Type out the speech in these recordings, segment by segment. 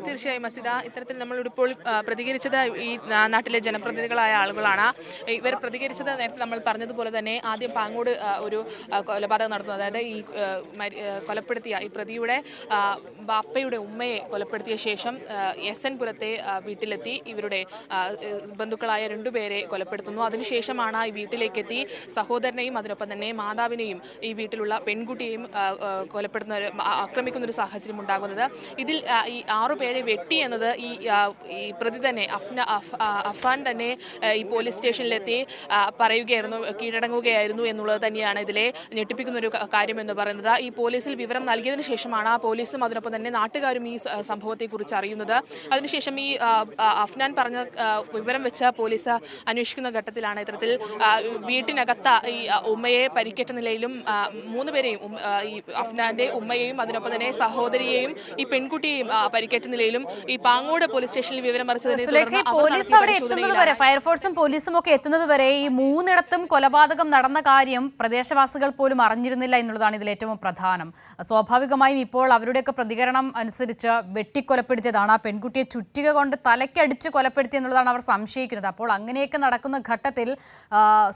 തീർച്ചയായും മസിദ, ഇത്തരത്തിൽ നമ്മളിപ്പോൾ പ്രതികരിച്ചത് ഈ നാട്ടിലെ ജനപ്രതിനിധികളായ ആളുകളാണ്. ഇവർ പ്രതികരിച്ചത് നേരത്തെ നമ്മൾ പറഞ്ഞതുപോലെ തന്നെ ആദ്യം പാങ്ങോട് ഒരു കൊലപാതകം നടത്തുന്നത്, അതായത് ഈ കൊലപ്പെടുത്തിയ ഈ പ്രതിയുടെ ബാപ്പയുടെ ഉമ്മയെ കൊലപ്പെടുത്തിയ ശേഷം SN പുരത്തെ വീട്ടിലെത്തി ഇവരുടെ ബന്ധുക്കളായ രണ്ടുപേരെ കൊലപ്പെടുത്തുന്നു. അതിനുശേഷമാണ് ഈ വീട്ടിലേക്കെത്തി സഹോദരനെയും അതിനൊപ്പം തന്നെ മാതാവിനെയും ഈ വീട്ടിലുള്ള പെൺകുട്ടിയെയും ആക്രമിക്കുന്ന ഒരു സാഹചര്യം ഉണ്ടാകുന്നത്. ഇതിൽ ഈ 6 പേരെ വെട്ടി എന്നത് ഈ പ്രതി തന്നെ അഫാൻ തന്നെ ഈ പോലീസ് സ്റ്റേഷനിലെത്തി പറയുകയായിരുന്നു, കീഴടങ്ങുകയായിരുന്നു എന്നുള്ളത് തന്നെയാണ് ഇതിലെ ഞെട്ടിപ്പിക്കുന്ന ഒരു കാര്യം എന്ന് പറയുന്നത്. ഈ പോലീസിൽ വിവരം നൽകിയതിനു ശേഷമാണ് പോലീസും അതിനൊപ്പം തന്നെ നാട്ടുകാരും ഈ സംഭവത്തെക്കുറിച്ച് അറിയുന്നത്. അതിനുശേഷം ഈ അഫ്നാൻ പറഞ്ഞ വിവരം വെച്ച് പോലീസ് അന്വേഷിക്കുന്ന ഘട്ടത്തിലാണ് ഇത്തരത്തിൽ വീട്ടിനകത്ത് ഈ ഉമ്മയെ പരിക്കേറ്റ നിലയിലും 3 പേരെയും ഈ അഫ്നാന്റെ ഉമ്മയെയും അതിനൊപ്പം തന്നെ സഹോദരിയെയും ഈ പെൺകുട്ടിയെയും പരിക്കേറ്റ നിലയിലും ഈ പാങ്ങോട് പോലീസ് സ്റ്റേഷനിൽ വിവരം പോലീസ് അവിടെ എത്തുന്നത് വരെ, ഫയർഫോഴ്സും പോലീസും ഒക്കെ എത്തുന്നത് വരെ ഈ 3 കൊലപാതകം നടന്ന കാര്യം പ്രദേശവാസികൾ പോലും അറിഞ്ഞിരുന്നില്ല എന്നുള്ളതാണ് ഇതിൽ ഏറ്റവും പ്രധാനം. സ്വാഭാവികമായും ഇപ്പോൾ അവരുടെയൊക്കെ പ്രതികരണം അനുസരിച്ച് വെട്ടിക്കൊലപ്പെടുത്തിയതാണ്, ആ പെൺകുട്ടിയെ ചുറ്റിക കൊണ്ട് തലയ്ക്കടിച്ച് കൊലപ്പെടുത്തി എന്നുള്ളതാണ് അവർ സംശയിക്കുന്നത്. അപ്പോൾ അങ്ങനെയൊക്കെ നടക്കുന്ന ഘട്ടത്തിൽ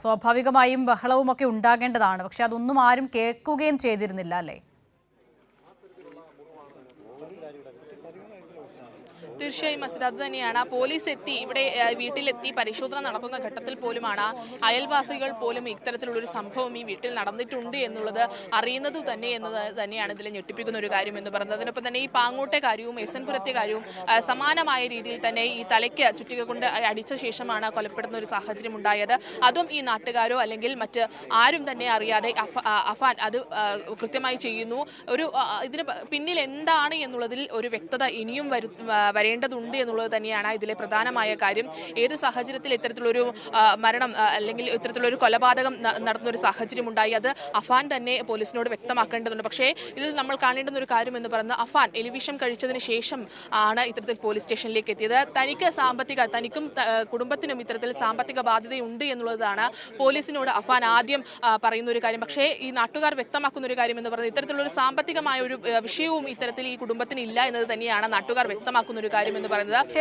സ്വാഭാവികമായും ബഹളവും ഒക്കെ ഉണ്ടാകേണ്ടതാണ്. പക്ഷെ അതൊന്നും ആരും കേൾക്കുകയും ചെയ്തിരുന്നില്ല അല്ലേ? തീർച്ചയായും മസിദ്, അത് തന്നെയാണ്. പോലീസ് എത്തി ഇവിടെ വീട്ടിലെത്തി പരിശോധന നടത്തുന്ന ഘട്ടത്തിൽ പോലുമാണ് അയൽവാസികൾ പോലും ഇത്തരത്തിലുള്ളൊരു സംഭവം ഈ വീട്ടിൽ നടന്നിട്ടുണ്ട് എന്നുള്ളത് അറിയുന്നത് തന്നെ എന്നത് തന്നെയാണ് ഇതിൽ ഞെട്ടിപ്പിക്കുന്ന ഒരു കാര്യം എന്ന് പറയുന്നത്. അതിനൊപ്പം തന്നെ ഈ പാങ്ങോട്ടെ കാര്യവും SN പുരത്തെ കാര്യവും സമാനമായ രീതിയിൽ തന്നെ ഈ തലയ്ക്ക് ചുറ്റിക കൊണ്ട് അടിച്ച ശേഷമാണ് കൊലപ്പെടുന്ന ഒരു സാഹചര്യം ഉണ്ടായത്. അതും ഈ നാട്ടുകാരോ അല്ലെങ്കിൽ മറ്റ് ആരും തന്നെ അറിയാതെ അഫാൻ അത് കൃത്യമായി ചെയ്യുന്നു. ഇതിന് പിന്നിൽ എന്താണ് എന്നുള്ളതിൽ ഒരു വ്യക്തത ഇനിയും വരേണ്ടതുണ്ട് എന്നുള്ളത് തന്നെയാണ് ഇതിലെ പ്രധാനമായ കാര്യം. ഏത് സാഹചര്യത്തിൽ ഇത്തരത്തിലൊരു മരണം അല്ലെങ്കിൽ ഇത്തരത്തിലൊരു കൊലപാതകം നടത്തുന്ന ഒരു സാഹചര്യം ഉണ്ടായി, അത് അഫാൻ തന്നെ പോലീസിനോട് വ്യക്തമാക്കേണ്ടതുണ്ട്. പക്ഷേ ഇതിൽ നമ്മൾ കാണേണ്ടുന്ന ഒരു കാര്യം എന്ന് പറയുന്നത് അഫാൻ എലിവിഷം കഴിച്ചതിന് ശേഷം ആണ് ഇത്തരത്തിൽ പോലീസ് സ്റ്റേഷനിലേക്ക് എത്തിയത്. തനിക്കും കുടുംബത്തിനും ഇത്തരത്തിൽ സാമ്പത്തിക ബാധ്യതയുണ്ട് എന്നുള്ളതാണ് പോലീസിനോട് അഫാൻ ആദ്യം പറയുന്ന ഒരു കാര്യം. പക്ഷേ ഈ നാട്ടുകാർ വ്യക്തമാക്കുന്ന ഒരു കാര്യം എന്ന് പറയുന്നത് ഇത്തരത്തിലുള്ള ഒരു സാമ്പത്തികമായ ഒരു വിഷയവും ഇത്തരത്തിൽ ഈ കുടുംബത്തിന് ഇല്ല എന്നത് തന്നെയാണ് നാട്ടുകാർ വ്യക്തമാക്കുന്ന ഒരു കാര്യം എന്ന് പറയുന്നത്.